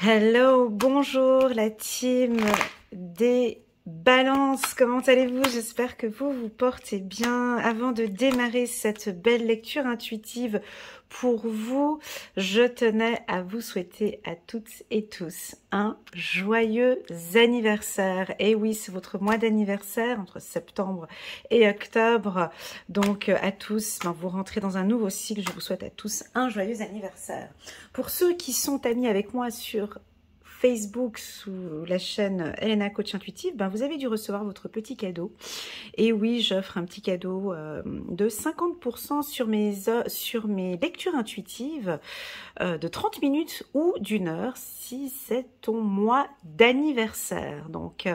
Hello, bonjour la team des balances, comment allez-vous? J'espère que vous vous portez bien. Avant de démarrer cette belle lecture intuitive pour vous, je tenais à vous souhaiter à toutes et tous un joyeux anniversaire. Et oui, c'est votre mois d'anniversaire entre septembre et octobre. Donc à tous, vous rentrez dans un nouveau cycle. Je vous souhaite à tous un joyeux anniversaire. Pour ceux qui sont amis avec moi sur Facebook sous la chaîne Elena Coach Intuitive, vous avez dû recevoir votre petit cadeau. Et oui, j'offre un petit cadeau de 50% sur mes lectures intuitives de 30 minutes ou d'une heure si c'est ton mois d'anniversaire. Donc,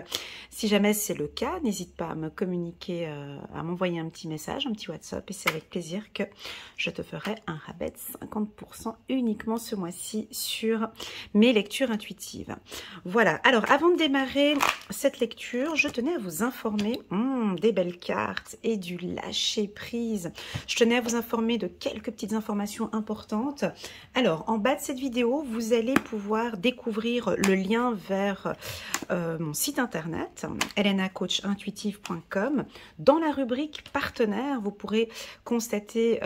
si jamais c'est le cas, n'hésite pas à me communiquer, à m'envoyer un petit message, un petit WhatsApp, et c'est avec plaisir que je te ferai un rabais de 50% uniquement ce mois-ci sur mes lectures intuitives. Voilà, alors avant de démarrer cette lecture, je tenais à vous informer des belles cartes et du lâcher prise. Je tenais à vous informer de quelques petites informations importantes. Alors, en bas de cette vidéo, vous allez pouvoir découvrir le lien vers mon site internet, elenacoachintuitive.com. Dans la rubrique partenaires, vous pourrez constater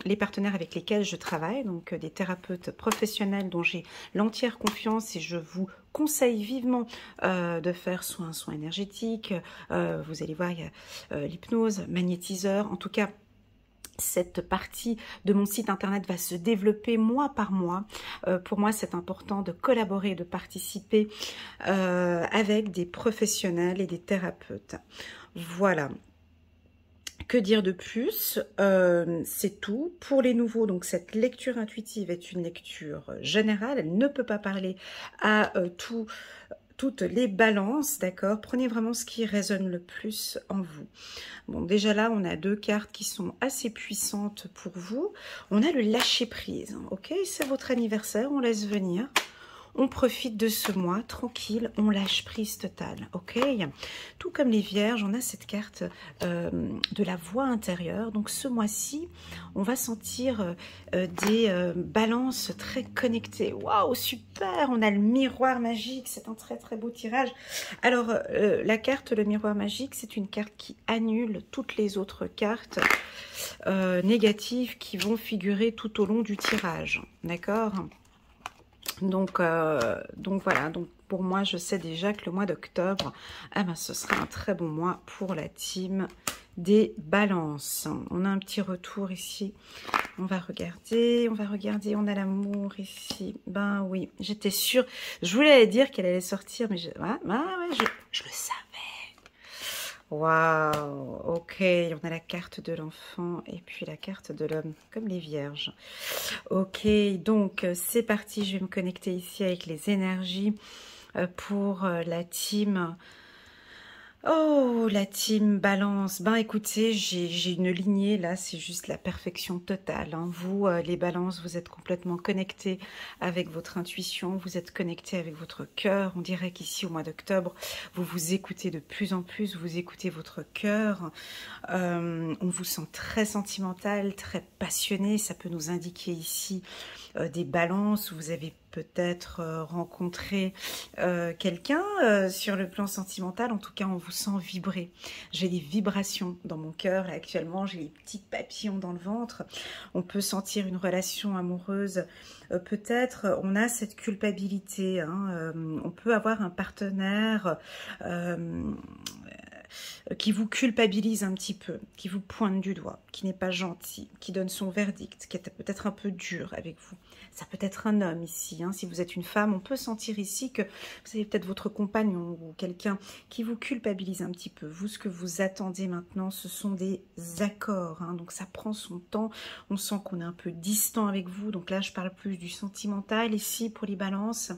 les partenaires avec lesquels je travaille, donc des thérapeutes professionnels dont j'ai l'entière confiance et je vous conseille vivement de faire soit un soin énergétique, vous allez voir, il y a l'hypnose, magnétiseur, en tout cas, cette partie de mon site internet va se développer mois par mois. Pour moi, c'est important de collaborer, de participer avec des professionnels et des thérapeutes. Voilà. Que dire de plus? C'est tout. Pour les nouveaux, donc cette lecture intuitive est une lecture générale. Elle ne peut pas parler à toutes les balances, d'accord? Prenez vraiment ce qui résonne le plus en vous. Bon, déjà là, on a deux cartes qui sont assez puissantes pour vous. On a le lâcher-prise, ok? C'est votre anniversaire, on laisse venir. On profite de ce mois, tranquille, on lâche prise totale, ok? Tout comme les vierges, on a cette carte de la voix intérieure. Donc ce mois-ci, on va sentir des balances très connectées. Waouh, super! On a le miroir magique, c'est un très très beau tirage. Alors, la carte, le miroir magique, c'est une carte qui annule toutes les autres cartes négatives qui vont figurer tout au long du tirage, d'accord? Donc voilà, donc pour moi, je sais déjà que le mois d'octobre, ce sera un très bon mois pour la team des balances. On a un petit retour ici. On va regarder, on a l'amour ici. Ben oui, j'étais sûre. Je voulais dire qu'elle allait sortir, mais je le savais. Waouh, ok, on a la carte de l'enfant et puis la carte de l'homme, comme les vierges. Ok, donc c'est parti, je vais me connecter ici avec les énergies pour la team. Oh, la team balance. Ben écoutez, j'ai une lignée là, c'est juste la perfection totale. Hein. Vous, les balances, vous êtes complètement connectés avec votre intuition, vous êtes connectés avec votre cœur. On dirait qu'ici, au mois d'octobre, vous vous écoutez de plus en plus, vous écoutez votre cœur. On vous sent très sentimental, très passionné. Ça peut nous indiquer ici des balances où vous avez peut-être rencontré quelqu'un sur le plan sentimental. En tout cas, on vous sent vibrer. J'ai des vibrations dans mon cœur. Là, actuellement, j'ai les petits papillons dans le ventre. On peut sentir une relation amoureuse. Peut-être, on a cette culpabilité. Hein, on peut avoir un partenaire qui vous culpabilise un petit peu, qui vous pointe du doigt, qui n'est pas gentil, qui donne son verdict, qui est peut-être un peu dur avec vous. Ça peut être un homme ici, hein. Si vous êtes une femme, on peut sentir ici que vous avez peut-être votre compagnon ou quelqu'un qui vous culpabilise un petit peu. Vous, ce que vous attendez maintenant, ce sont des accords, hein. Donc ça prend son temps, on sent qu'on est un peu distant avec vous. Donc là, je parle plus du sentimental ici pour les balances.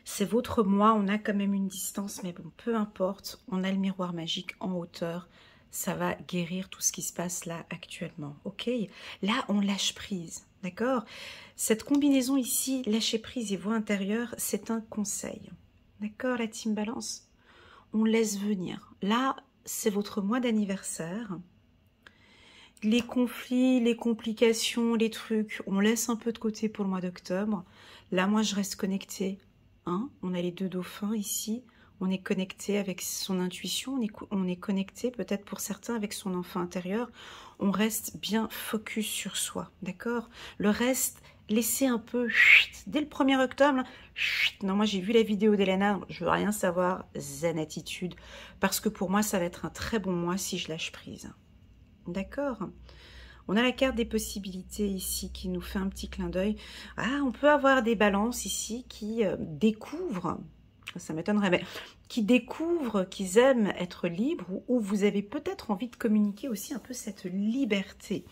C'est votre moi, on a quand même une distance, mais bon, peu importe, on a le miroir magique en hauteur, ça va guérir tout ce qui se passe là actuellement, ok? Là, on lâche prise, d'accord? Cette combinaison ici, lâcher prise et voix intérieure, c'est un conseil, d'accord la team balance? On laisse venir. Là, c'est votre mois d'anniversaire. les conflits, les complications, les trucs, on laisse un peu de côté pour le mois d'octobre. Là, moi, je reste connectée. Hein, on a les deux dauphins ici. On est connecté avec son intuition. On est connecté, peut-être pour certains, avec son enfant intérieur. On reste bien focus sur soi. D'accord? Le reste, laissez un peu... dès le 1er octobre, là, non, moi, j'ai vu la vidéo d'Elena. Je veux rien savoir. Zen attitude. Parce que pour moi, ça va être un très bon mois si je lâche prise. D'accord? On a la carte des possibilités ici qui nous fait un petit clin d'œil. Ah, on peut avoir des balances ici qui découvrent, ça m'étonnerait, mais qui découvrent qu'ils aiment être libres ou vous avez peut-être envie de communiquer aussi un peu cette liberté.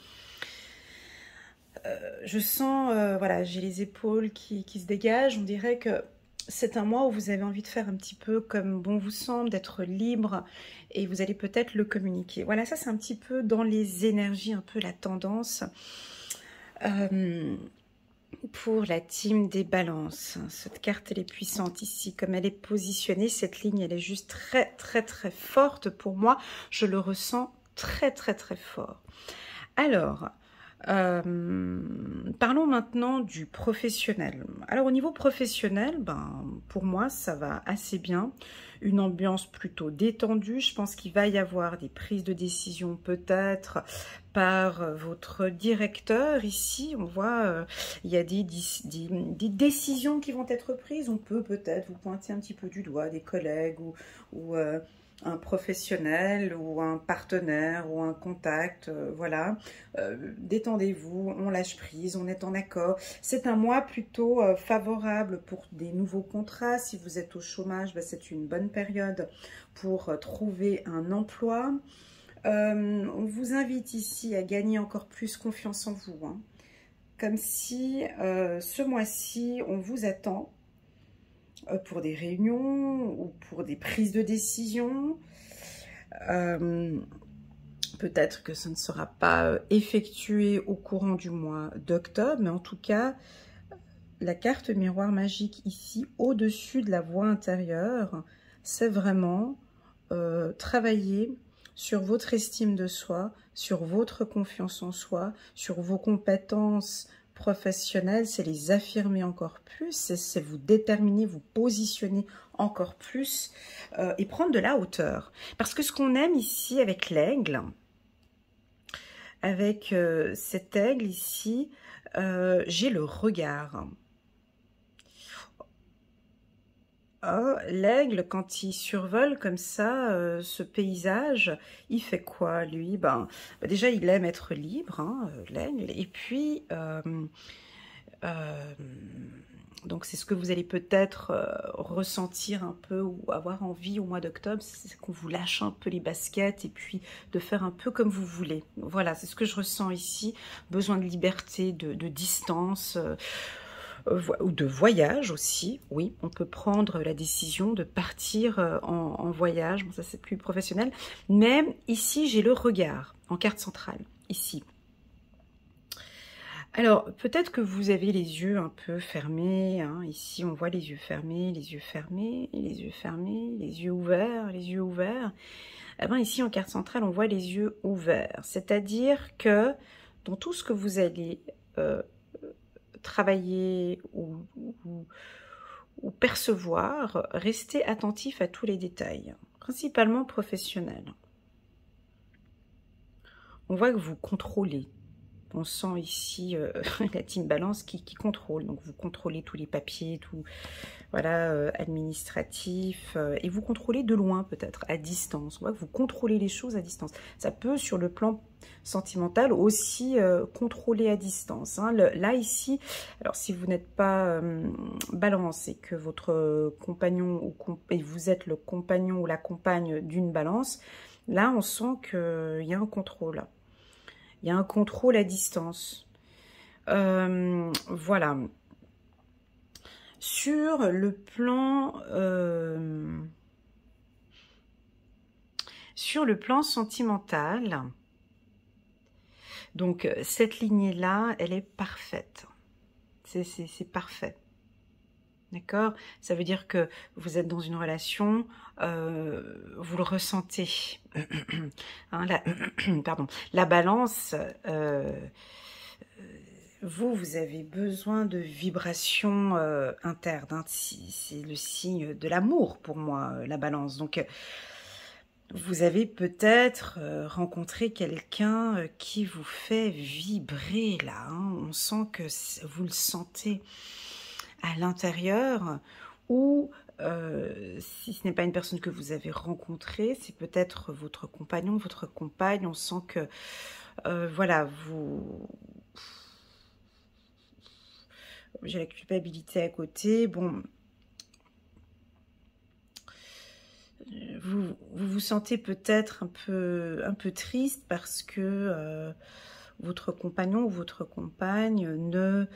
Je sens, voilà, j'ai les épaules qui se dégagent. On dirait que c'est un mois où vous avez envie de faire un petit peu comme bon vous semble, d'être libre et vous allez peut-être le communiquer. Voilà, ça c'est un petit peu dans les énergies, un peu la tendance pour la team des balances. Cette carte elle est puissante ici, comme elle est positionnée, cette ligne elle est juste très très très forte pour moi. Je le ressens très très très fort. Alors... parlons maintenant du professionnel. Alors au niveau professionnel, ben, pour moi ça va assez bien. Une ambiance plutôt détendue. Je pense qu'il va y avoir des prises de décision peut-être par votre directeur. Ici on voit il y a des décisions qui vont être prises. On peut peut-être vous pointer un petit peu du doigt des collègues ou un professionnel ou un partenaire ou un contact, voilà. Détendez-vous, on lâche prise, on est en accord. C'est un mois plutôt favorable pour des nouveaux contrats. Si vous êtes au chômage, ben, c'est une bonne période pour trouver un emploi. On vous invite ici à gagner encore plus confiance en vous, hein. Comme si ce mois-ci, on vous attend pour des réunions ou pour des prises de décision. Peut-être que ce ne sera pas effectué au courant du mois d'octobre, mais en tout cas, la carte miroir magique ici, au-dessus de la voix intérieure, c'est vraiment travailler sur votre estime de soi, sur votre confiance en soi, sur vos compétences professionnelles, c'est les affirmer encore plus, c'est vous déterminer, vous positionner encore plus et prendre de la hauteur. Parce que ce qu'on aime ici avec l'aigle, avec cet aigle ici, j'ai le regard. Oh, l'aigle, quand il survole comme ça, ce paysage, il fait quoi, lui? Déjà, il aime être libre, hein, l'aigle. Et puis, donc c'est ce que vous allez peut-être ressentir un peu ou avoir envie au mois d'octobre, c'est qu'on vous lâche un peu les baskets et puis de faire un peu comme vous voulez. Voilà, c'est ce que je ressens ici. Besoin de liberté, de distance... ou de voyage aussi, oui, on peut prendre la décision de partir en voyage, bon ça c'est plus professionnel, mais ici j'ai le regard en carte centrale, ici. Alors peut-être que vous avez les yeux un peu fermés, hein. Ici on voit les yeux fermés, les yeux fermés, les yeux fermés, les yeux ouverts, les yeux ouverts. Eh bien, ici en carte centrale on voit les yeux ouverts, c'est-à-dire que dans tout ce que vous allez... travailler ou percevoir, restez attentif à tous les détails, principalement professionnels. On voit que vous contrôlez. On sent ici la team balance qui contrôle. Donc vous contrôlez tous les papiers, tout voilà, administratif. Et vous contrôlez de loin peut-être, à distance. On voit que vous contrôlez les choses à distance. Ça peut sur le plan sentimental aussi contrôler à distance, hein. Là ici, alors si vous n'êtes pas balance et que votre compagnon et vous êtes le compagnon ou la compagne d'une balance, là on sent qu'il y a un contrôle. Il y a un contrôle à distance. Voilà. Sur le plan sentimental, donc cette lignée-là, elle est parfaite. C'est parfait. D'accord? Ça veut dire que vous êtes dans une relation, vous le ressentez. Hein, pardon, la balance, vous avez besoin de vibrations internes. Hein, c'est le signe de l'amour pour moi, la balance. Donc, vous avez peut-être rencontré quelqu'un qui vous fait vibrer là. Hein. On sent que vous le sentez à l'intérieur, ou si ce n'est pas une personne que vous avez rencontrée, c'est peut-être votre compagnon, votre compagne. On sent que voilà, j'ai la culpabilité à côté. Bon, vous sentez peut-être un peu triste parce que votre compagnon ou votre compagne ne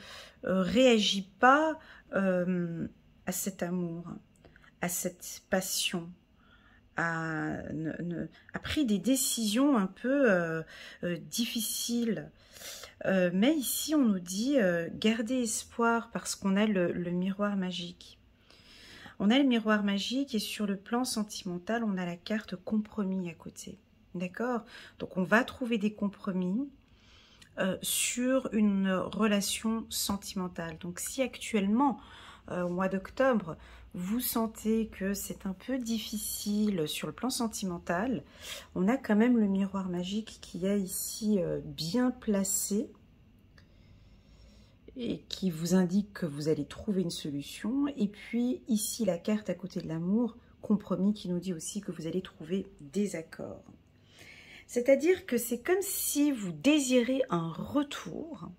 réagit pas à cet amour, à cette passion, a pris des décisions un peu difficiles. Mais ici, on nous dit gardez espoir parce qu'on a le miroir magique. On a le miroir magique et sur le plan sentimental, on a la carte compromis à côté. D'accord? Donc, on va trouver des compromis sur une relation sentimentale. Donc, si actuellement, au mois d'octobre, vous sentez que c'est un peu difficile sur le plan sentimental, on a quand même le miroir magique qui est ici bien placé et qui vous indique que vous allez trouver une solution. Et puis ici, la carte à côté de l'amour, compromis, qui nous dit aussi que vous allez trouver des accords. C'est-à-dire que c'est comme si vous désirez un retour.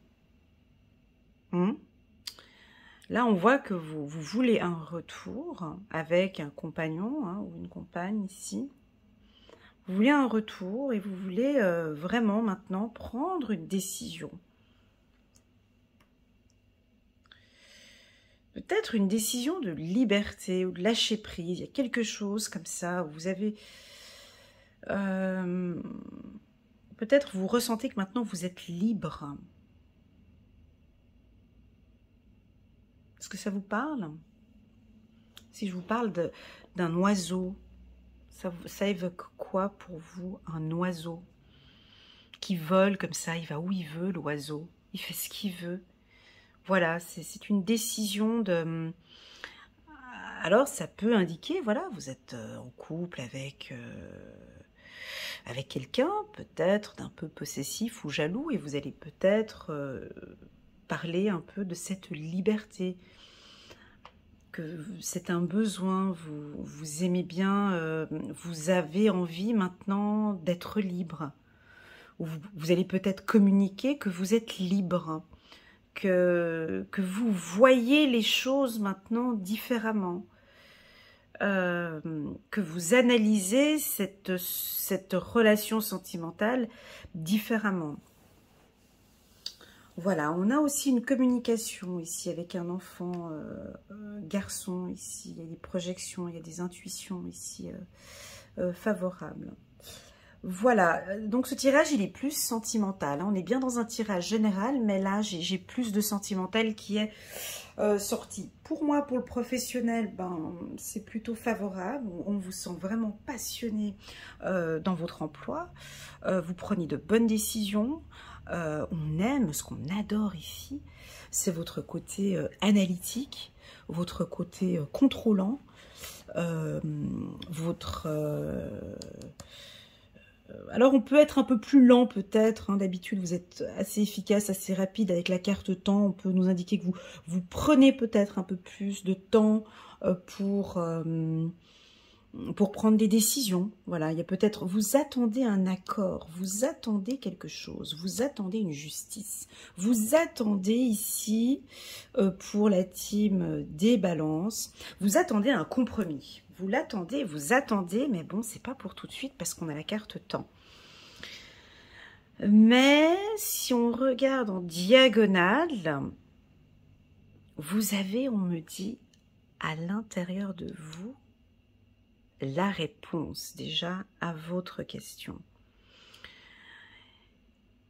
Là, on voit que vous voulez un retour avec un compagnon ou une compagne ici. Vous voulez un retour et vous voulez vraiment maintenant prendre une décision. Peut-être une décision de liberté ou de lâcher prise. Il y a quelque chose comme ça où vous avez... peut-être vous ressentez que maintenant vous êtes libre. Est-ce que ça vous parle? Si je vous parle d'un oiseau, ça évoque quoi pour vous, un oiseau qui vole comme ça, il va où il veut, l'oiseau, il fait ce qu'il veut. Voilà, c'est une décision de... Alors, ça peut indiquer, voilà, vous êtes en couple avec quelqu'un, peut-être d'un peu possessif ou jaloux, et vous allez peut-être parler un peu de cette liberté, que c'est un besoin, vous aimez bien, vous avez envie maintenant d'être libre. Vous allez peut-être communiquer que vous êtes libre, que vous voyez les choses maintenant différemment, que vous analysez cette relation sentimentale différemment. Voilà, on a aussi une communication ici avec un enfant garçon ici. Il y a des projections, il y a des intuitions ici favorables. Voilà, donc ce tirage, il est plus sentimental. Hein. On est bien dans un tirage général, mais là, j'ai plus de sentimental qui est sorti. Pour moi, pour le professionnel, ben, c'est plutôt favorable. On vous sent vraiment passionné dans votre emploi. Vous prenez de bonnes décisions. On aime, ce qu'on adore ici, c'est votre côté analytique, votre côté contrôlant, alors, on peut être un peu plus lent peut-être. Hein. D'habitude, vous êtes assez efficace, assez rapide avec la carte temps. On peut nous indiquer que vous prenez peut-être un peu plus de temps pour prendre des décisions. Voilà, il y a peut-être... Vous attendez un accord, vous attendez quelque chose, vous attendez une justice. Vous attendez ici, pour la team des balances, vous attendez un compromis. Vous l'attendez, vous attendez, mais bon, c'est pas pour tout de suite parce qu'on a la carte temps. Mais si on regarde en diagonale, vous avez, on me dit, à l'intérieur de vous, la réponse déjà à votre question.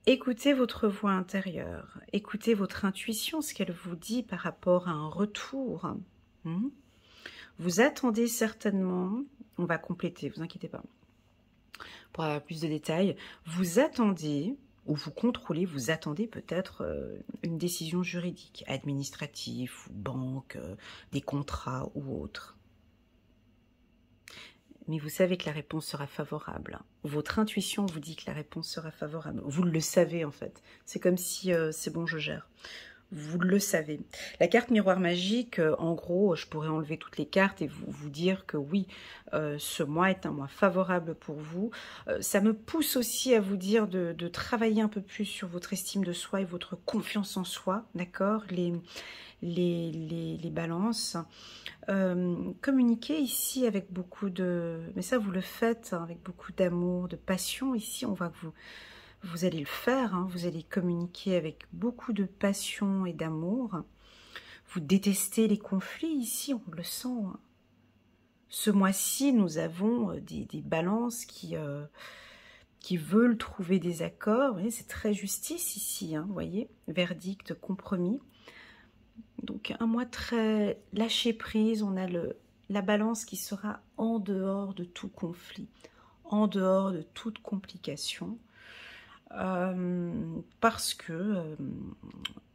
Écoutez votre voix intérieure, écoutez votre intuition, ce qu'elle vous dit par rapport à un retour. Vous attendez certainement, on va compléter, vous inquiétez pas, pour avoir plus de détails, vous attendez, ou vous contrôlez, vous attendez peut-être une décision juridique, administrative, ou banque, des contrats ou autre. Mais vous savez que la réponse sera favorable. Votre intuition vous dit que la réponse sera favorable. Vous le savez en fait. C'est comme si c'est bon, je gère. Vous le savez. La carte miroir magique, en gros, je pourrais enlever toutes les cartes et vous dire que oui, ce mois est un mois favorable pour vous. Ça me pousse aussi à vous dire de travailler un peu plus sur votre estime de soi et votre confiance en soi, d'accord, les balances. Communiquer ici avec beaucoup de... Mais ça, vous le faites hein, avec beaucoup d'amour, de passion. Ici, on voit que vous allez le faire, hein, vous allez communiquer avec beaucoup de passion et d'amour. Vous détestez les conflits ici, on le sent. Hein. Ce mois-ci, nous avons des balances qui veulent trouver des accords. C'est très justice ici, hein, vous voyez, verdict, compromis. Donc un mois très lâché prise, on a la balance qui sera en dehors de tout conflit, en dehors de toute complication. Parce que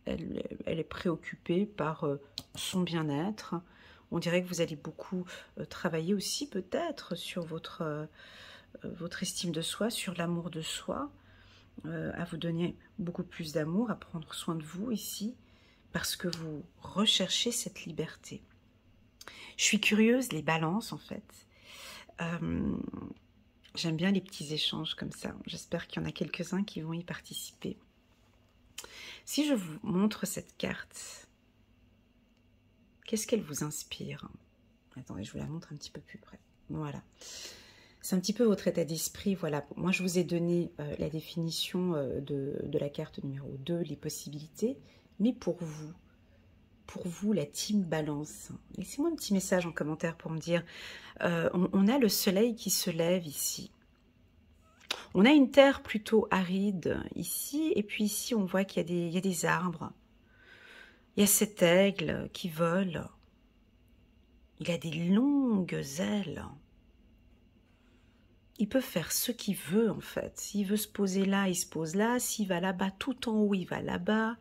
elle est préoccupée par son bien-être. On dirait que vous allez beaucoup travailler aussi peut-être sur votre estime de soi, sur l'amour de soi, à vous donner beaucoup plus d'amour, à prendre soin de vous ici, parce que vous recherchez cette liberté. Je suis curieuse, les balances en fait. J'aime bien les petits échanges comme ça. J'espère qu'il y en a quelques-uns qui vont y participer. Si je vous montre cette carte, qu'est-ce qu'elle vous inspire? Attendez, je vous la montre un petit peu plus près. Voilà. C'est un petit peu votre état d'esprit. Voilà. Moi, je vous ai donné la définition de la carte numéro 2, les possibilités. Mais pour vous, la team balance, laissez-moi un petit message en commentaire pour me dire, on a le soleil qui se lève ici. On a une terre plutôt aride ici, et puis ici on voit qu'il y a des arbres. Il y a cet aigle qui vole. Il a des longues ailes. Il peut faire ce qu'il veut en fait. S'il veut se poser là, il se pose là. S'il va là-bas, tout en haut, il va là-bas.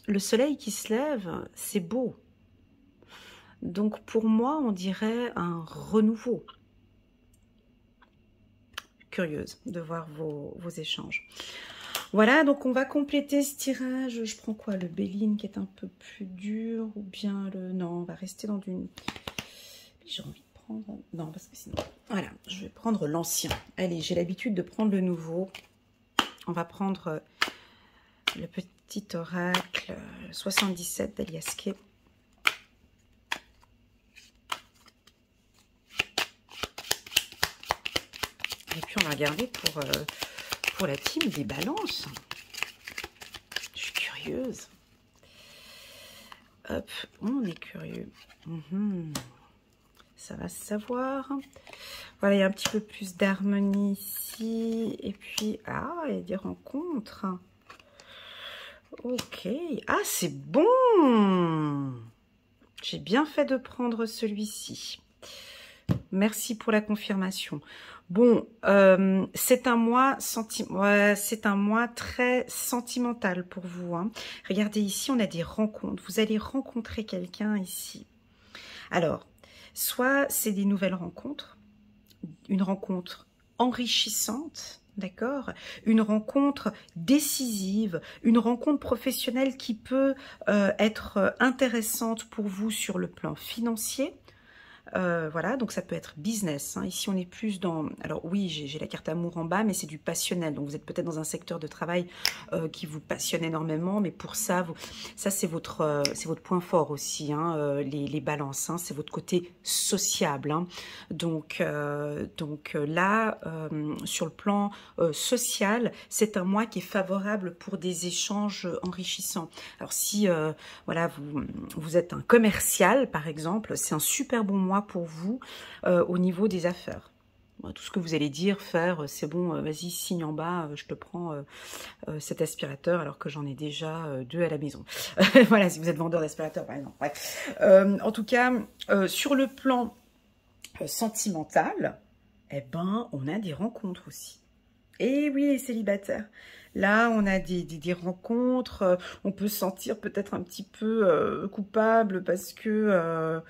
Le soleil qui se lève, c'est beau. Donc pour moi, on dirait un renouveau. Curieuse de voir vos échanges. Voilà, donc on va compléter ce tirage. Je prends quoi? Le Béline qui est un peu plus dur ou bien le... Non, on va rester dans une... J'ai envie de prendre... Non, parce que sinon... Voilà, je vais prendre l'ancien. Allez, j'ai l'habitude de prendre le nouveau. On va prendre le petit oracle 77 d'Aliasquet. Et puis on va regarder pour la team des balances. Je suis curieuse. Hop, on est curieux. Ça va se savoir. Voilà, il y a un petit peu plus d'harmonie ici. Et puis, ah, il y a des rencontres. Ok. Ah, c'est bon. J'ai bien fait de prendre celui-ci. Merci pour la confirmation. Bon, c'est un mois très sentimental pour vous. Hein. Regardez ici, on a des rencontres. Vous allez rencontrer quelqu'un ici. Alors, soit c'est des nouvelles rencontres, une rencontre enrichissante, d'accord, une rencontre décisive, une rencontre professionnelle qui peut être intéressante pour vous sur le plan financier. Voilà, donc ça peut être business. Hein. Ici, on est plus dans... Alors oui, j'ai la carte amour en bas, mais c'est du passionnel. Donc vous êtes peut-être dans un secteur de travail qui vous passionne énormément, mais pour ça, ça c'est votre point fort aussi, hein, les balances. Hein, c'est votre côté sociable. Hein. Donc là, sur le plan social, c'est un mois qui est favorable pour des échanges enrichissants. Alors si voilà, vous êtes un commercial, par exemple, c'est un super bon mois pour vous au niveau des affaires. Tout ce que vous allez dire, faire, c'est bon, vas-y, signe en bas, je te prends cet aspirateur alors que j'en ai déjà 2 à la maison. Voilà, si vous êtes vendeur d'aspirateur, par exemple. Bref. En tout cas, sur le plan sentimental, eh ben, on a des rencontres aussi. Et oui, les célibataires. Là, on a des rencontres, on peut se sentir peut-être un petit peu coupable parce que,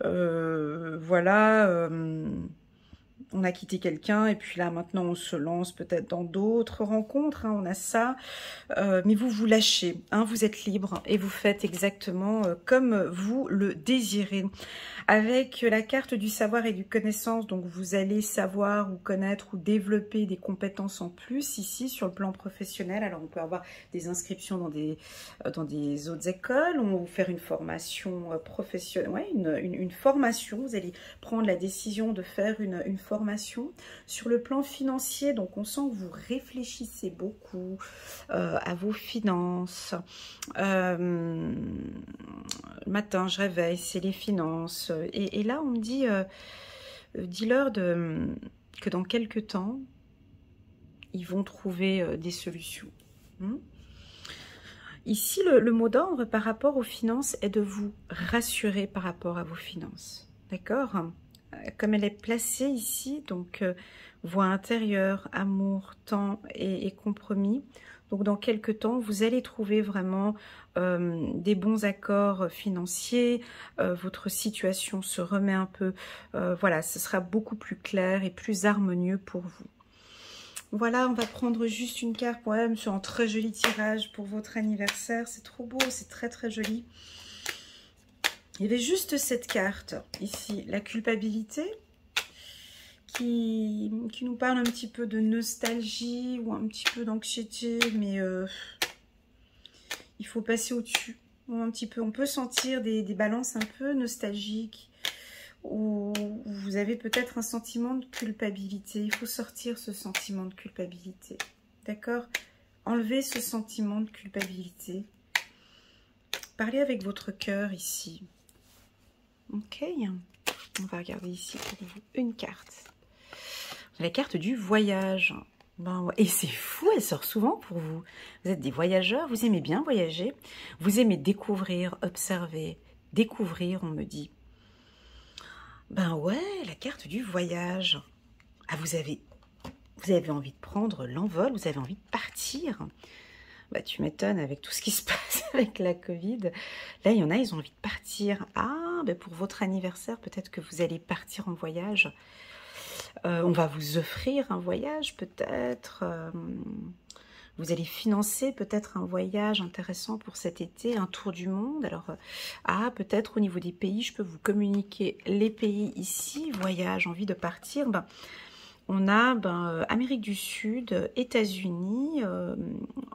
voilà, on a quitté quelqu'un et puis là, maintenant, on se lance peut-être dans d'autres rencontres, hein, on a ça. Mais vous vous lâchez, hein, vous êtes libre et vous faites exactement comme vous le désirez. Avec la carte du savoir et du connaissance, donc vous allez savoir ou connaître ou développer des compétences en plus ici sur le plan professionnel. Alors on peut avoir des inscriptions dans des autres écoles, on va vous faire une formation professionnelle, ouais, une formation, vous allez prendre la décision de faire une formation. Sur le plan financier, donc on sent que vous réfléchissez beaucoup à vos finances. Le matin, je réveille, c'est les finances. Et là, on me dit, dis-leur que dans quelques temps, ils vont trouver des solutions. Ici, le mot d'ordre par rapport aux finances est de vous rassurer par rapport à vos finances. D'accord? Comme elle est placée ici, donc voie intérieure, amour, temps et compromis. Donc dans quelques temps, vous allez trouver vraiment des bons accords financiers, votre situation se remet un peu, voilà, ce sera beaucoup plus clair et plus harmonieux pour vous. Voilà, on va prendre juste une carte, ouais, c'est un très joli tirage pour votre anniversaire, c'est trop beau, c'est très très joli. Il y avait juste cette carte ici, la culpabilité, qui nous parle un petit peu de nostalgie ou un petit peu d'anxiété, mais il faut passer au-dessus. Un petit peu, on peut sentir des balances un peu nostalgiques, où vous avez peut-être un sentiment de culpabilité. Il faut sortir ce sentiment de culpabilité, d'accord? Enlevez ce sentiment de culpabilité. Parlez avec votre cœur ici. Ok, on va regarder ici pour vous une carte. La carte du voyage. Ben ouais. Et c'est fou, elle sort souvent pour vous. Vous êtes des voyageurs, vous aimez bien voyager. Vous aimez découvrir, observer, découvrir, on me dit. Ben ouais, la carte du voyage. Ah, vous avez envie de prendre l'envol, vous avez envie de partir. Bah, tu m'étonnes avec tout ce qui se passe avec la Covid. Là, il y en a, ils ont envie de partir. Ah, ben pour votre anniversaire, peut-être que vous allez partir en voyage. On va vous offrir un voyage, peut-être. Vous allez financer peut-être un voyage intéressant pour cet été, un tour du monde. Alors, peut-être au niveau des pays, je peux vous communiquer les pays ici. Voyage, envie de partir. Ben, on a Amérique du Sud, États-Unis,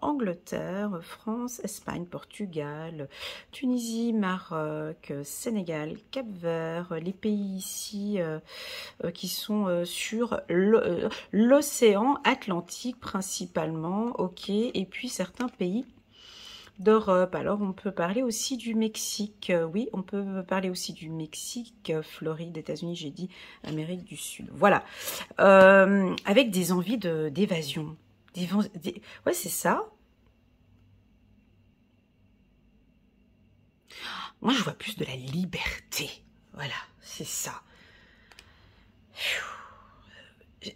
Angleterre, France, Espagne, Portugal, Tunisie, Maroc, Sénégal, Cap-Vert, les pays ici qui sont sur l'océan Atlantique principalement, ok, et puis certains pays d'Europe. Alors on peut parler aussi du Mexique, oui, on peut parler aussi du Mexique, Floride, États-Unis, j'ai dit Amérique du Sud, voilà, avec des envies d'évasion, ouais c'est ça. Moi je vois plus de la liberté, voilà, c'est ça.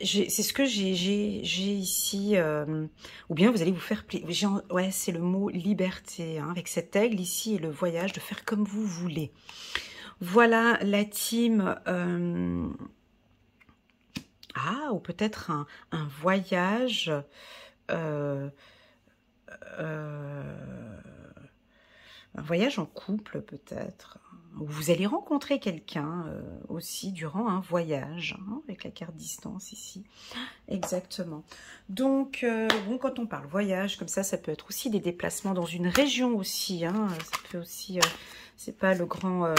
C'est ce que j'ai ici, ou bien vous allez vous faire plaisir. Ouais, c'est le mot liberté, hein, avec cet aigle ici et le voyage, de faire comme vous voulez. Voilà la team. Ou peut-être un voyage. Un voyage en couple peut-être. Vous allez rencontrer quelqu'un aussi durant un voyage, hein, avec la carte distance ici. Exactement. Donc, bon, quand on parle voyage, comme ça peut être aussi des déplacements dans une région aussi. Hein, ça peut aussi, c'est pas le grand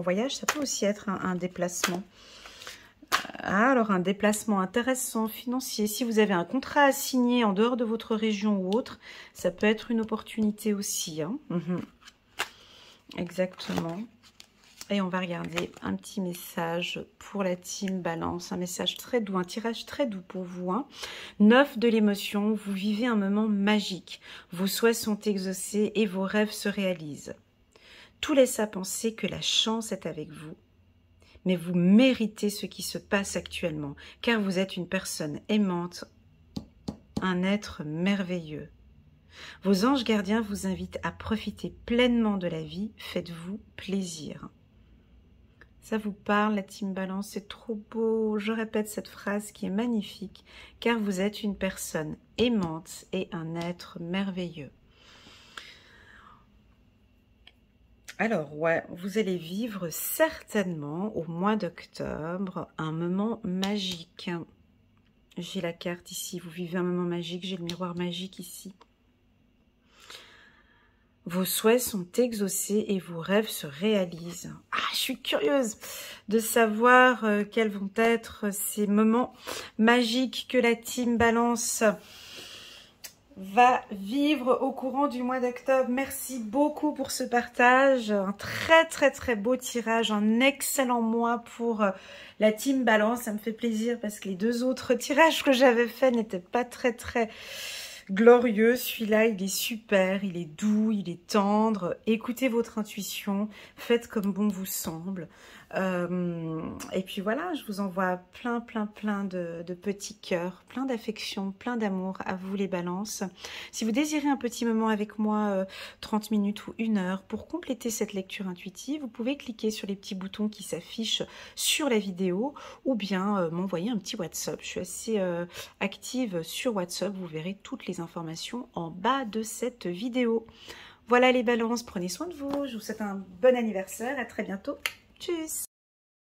voyage, ça peut aussi être un déplacement. Alors, un déplacement intéressant, financier. Si vous avez un contrat à signer en dehors de votre région ou autre, ça peut être une opportunité aussi. Hein. Exactement. Et on va regarder un petit message pour la team Balance. Un message très doux, un tirage très doux pour vous. 9 de l'émotion, vous vivez un moment magique. Vos souhaits sont exaucés et vos rêves se réalisent. Tout laisse à penser que la chance est avec vous. Mais vous méritez ce qui se passe actuellement, car vous êtes une personne aimante, un être merveilleux. Vos anges gardiens vous invitent à profiter pleinement de la vie, faites-vous plaisir. Ça vous parle, la team Balance, c'est trop beau. Je répète cette phrase qui est magnifique, car vous êtes une personne aimante et un être merveilleux. Alors, ouais, vous allez vivre certainement au mois d'octobre un moment magique. J'ai la carte ici, vous vivez un moment magique, j'ai le miroir magique ici. Vos souhaits sont exaucés et vos rêves se réalisent. Ah, je suis curieuse de savoir quels vont être ces moments magiques que la team Balance va vivre au courant du mois d'octobre. Merci beaucoup pour ce partage. Un très beau tirage, un excellent mois pour la team Balance. Ça me fait plaisir parce que les 2 autres tirages que j'avais faits n'étaient pas très glorieux. Celui-là, il est super, il est doux, il est tendre. Écoutez votre intuition, faites comme bon vous semble. Et puis voilà, je vous envoie plein de petits cœurs, plein d'affection, plein d'amour à vous les balances. Si vous désirez un petit moment avec moi, 30 minutes ou 1 heure, pour compléter cette lecture intuitive, vous pouvez cliquer sur les petits boutons qui s'affichent sur la vidéo ou bien m'envoyer un petit WhatsApp. Je suis assez active sur WhatsApp, vous verrez toutes les informations en bas de cette vidéo. Voilà les balances, prenez soin de vous, je vous souhaite un bon anniversaire, à très bientôt. Tchuss!